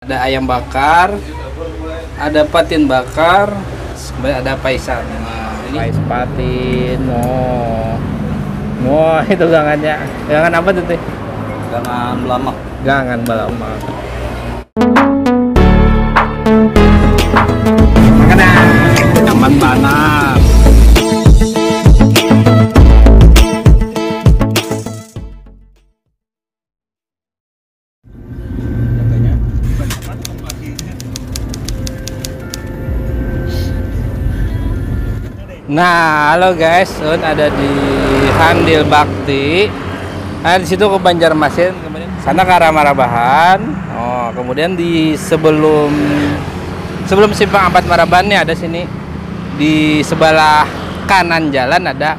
Ada ayam bakar, ada patin bakar, kemudian ada paisan. Nah, ini pais patin. Wah, itu gangannya. Gangan apa tuh, Teh? Gangan belama. Gangan belama. Makanan nyaman banget. Nah, halo guys, Sun ada di Handil Bakti. Nah, di situ ke Banjarmasin, kemudian sana ke arah Marabahan. Oh, kemudian di sebelum simpang 4 Marabahan nih ada sini di sebelah kanan jalan ada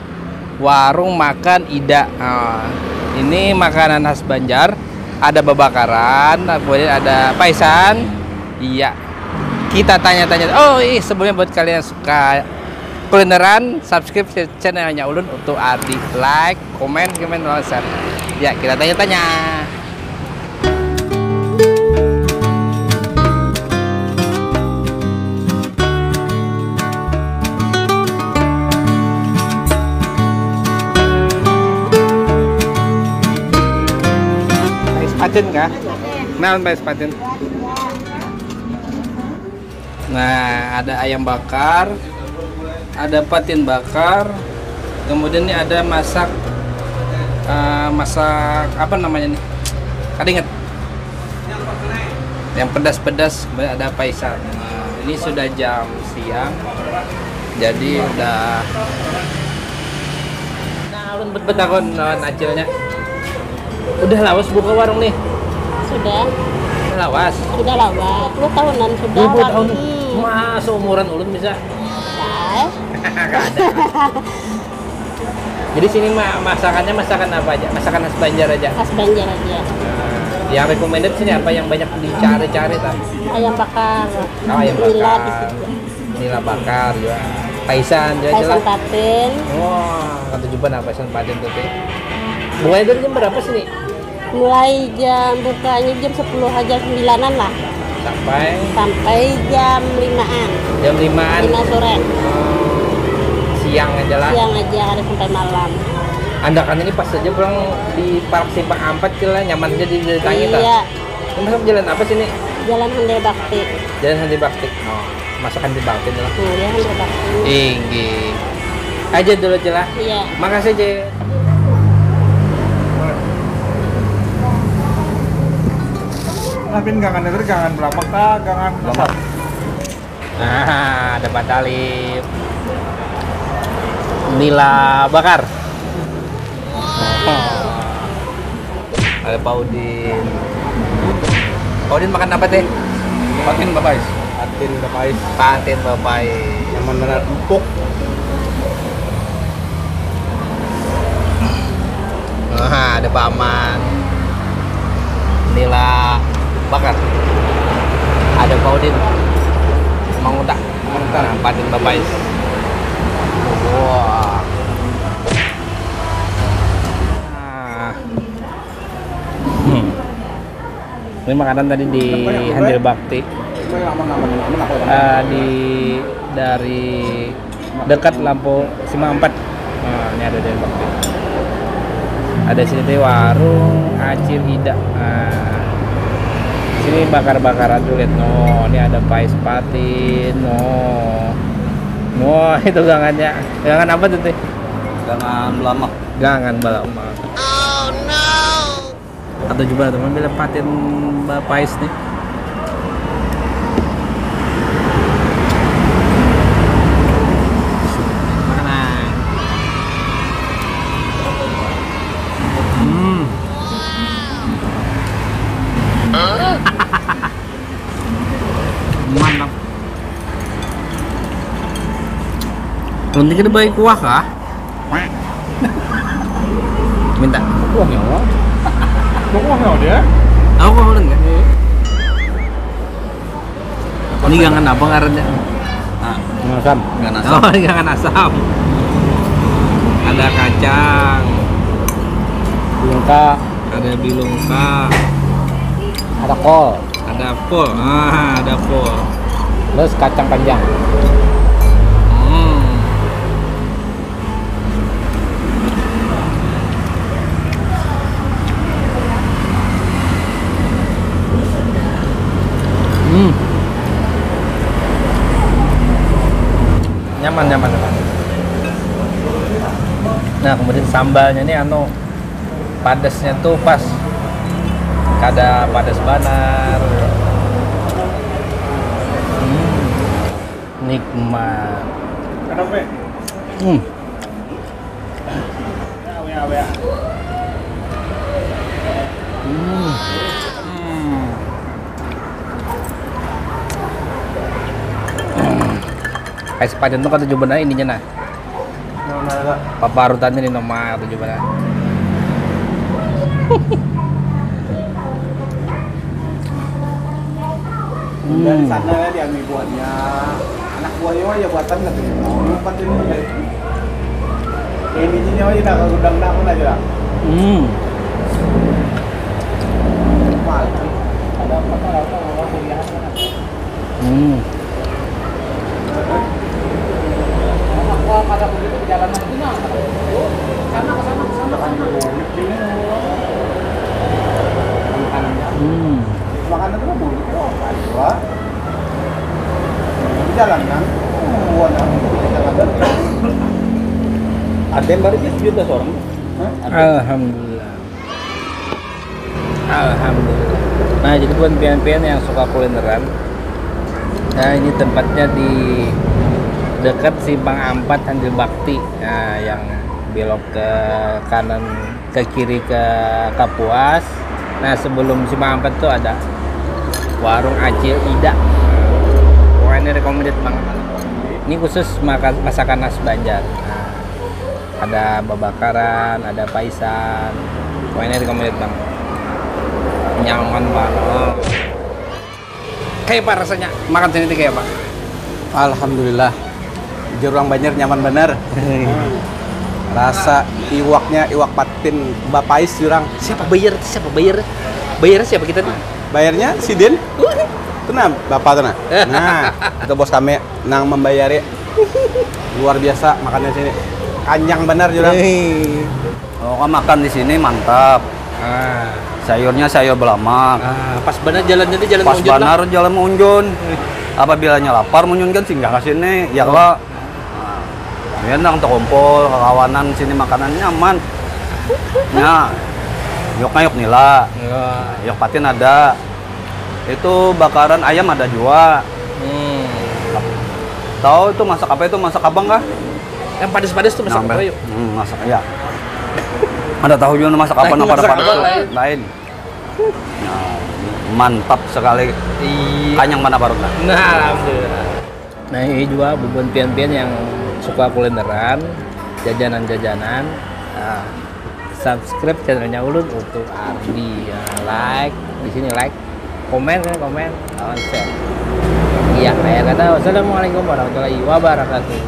warung makan Ida. Oh, ini makanan khas Banjar. Ada babakaran, kemudian ada paisan. Iya. Kita tanya-tanya. Oh, sebelumnya buat kalian yang suka kulineran, subscribe channelnya Ulun untuk Adi, like, komen, share. Ya, kita tanya-tanya. Pais patin kah? Nah, pais patin. Nah, ada ayam bakar, ada patin bakar, kemudian ini ada masak apa namanya nih? Ada inget? Yang pedas-pedas, kemudian ada paisan. Nah, ini sudah jam siang, jadi udah. Nah, ulun bet-betakon lawan acilnya. Udah lawas buka warung nih? Sudah Lawas. Sudah lawas. 10 tahunan sudah. 20 tahun. Wah, seumuran ulun bisa. Jadi sini masakannya masakan apa aja? Masakan khas Banjar aja. Khas Banjar aja. Yang recommended sini apa yang banyak dicari-cari tadi? Ayam bakar. Oh, ayam Nila di bakar. situ. Nila bakar juga. Paisan juga Paisan jelas. patin. Wah, kata jumpa nah paisan patin tuh teh. Mulai dari jam berapa sini? Mulai jam bukanya jam 10 aja 9-an lah. Sampai jam 5-an. jam 5-an. 5 sore. Siang aja lah. Siang aja ada sampai malam. Anda kan ini pas saja pulang di Park Simpang 4 kira nyaman aja di Tangi ta. Iya. Masuk jalan apa sini? Jalan Handil Bakti. Jalan Handil Bakti. Oh, masakan di Bakti lah. Ya Handil Bakti. Tinggi. Aja dulu celah. Iya. Makasih, Je. Tapi gangan itu gangan berapa kah? Gangan besar. Nah, ada Pak Talib. Nila bakar. Ada Pak Udin. Pak Udin makan apa teh? Patin bapais. Patin bapais. Patin bapai. Yang benar empuk. Nah, ada Pak Aman. Nila bakar. Ada Pak Udin. Manguta. Nah, patin bapai. Wah. Nah. Ini makanan tadi di Handil Bakti. Dari dekat lampu Simpang 4. Nah, ini ada dari Bakti. Ada sini teh warung Acil Ida. Nah, sini bakar-bakaran tuh lihat. No, ini ada pais patin. No. Wah, itu gangannya. Gangan apa tuh, Teh? Gangan belama. Gangan belama. Oh no. Atau coba teman bila patin pais nih. Makanan. Mantap. Nanti kita baik kuah kah? Minta. Kuahnya apa? Kuahnya dia? Aku kok udah enggak? Ini gangan apa ngarannya? Asam. Gangan asam. Oh, gangan asam. Ada kacang. Bilungka. Ada bilungka. Ada kol. Ada full. Ada full. Terus kacang panjang. Nyaman. Nah, kemudian sambalnya ini padasnya tuh pas. Kada padas banar. Nikmat. Kenapa? Ya. Kayak sepadan tuh kata coba ininya nah. Paparutan ini nomor tujuh belas. Dari sana ya diambil buahnya. Anak buahnya ya buatan nggak tuh. Empat ini ya. Ini nya ya dah gudang dah pun aja. Ada apa kuliah. Pada begitu perjalanan itu nah. Sana makanan itu boleh kok, Pak. Jalan kan, ada yang baru juta seorang. Alhamdulillah. Nah, jadi buat pian-pian yang suka kulineran, nah ini tempatnya di dekat Simpang 4 Handil Bakti. Nah, yang belok ke kanan ke kiri ke Kapuas. Nah, sebelum Simpang 4 tuh ada warung Acil Ida. Wah, ini recommended banget. Ini khusus masakan khas Banjar. Nah, ada babakaran, ada paisan. Wah, ini recommended banget. Nyaman banget. Kayak apa rasanya makan sini kayak apa? Alhamdulillah. Jurang Banjar nyaman bener. Rasa iwaknya iwak patin bapais jurang. Siapa bayar? Bayarnya siapa kita nih? Bayarnya si Din. Tenang, bapak tenang. Nah, itu bos kami nang membayari. Luar biasa makannya sini. Kanjang bener jurang. Oh, kan makan di sini mantap. Sayurnya sayur belamak. Pas benar jalannya di jalan Pas Munjun benar jalan Munjun. Apabila lapar Munjun kan singgah ke sini. Ya kalau ya nang terkumpul kawanan sini makanan nyaman. Ya, yuk nila. Yuk patin ada. Itu bakaran ayam ada juga. Tahu itu masak apa itu? Masak abang kah? Yang padas-padas tuh masak apa yuk? Masak ya. Ada tahu juga masak apa pada padas lain. Nah, mantap sekali. Kanyang mana barutnya? Nah, alhamdulillah. Nah, ini juga bubun pian-pian yang suka kulineran, jajanan-jajanan. Nah, subscribe channelnya Ulun untuk Ardi. Like di sini like, komen, share. Iya, kayak kata wassalamualaikum warahmatullahi wabarakatuh.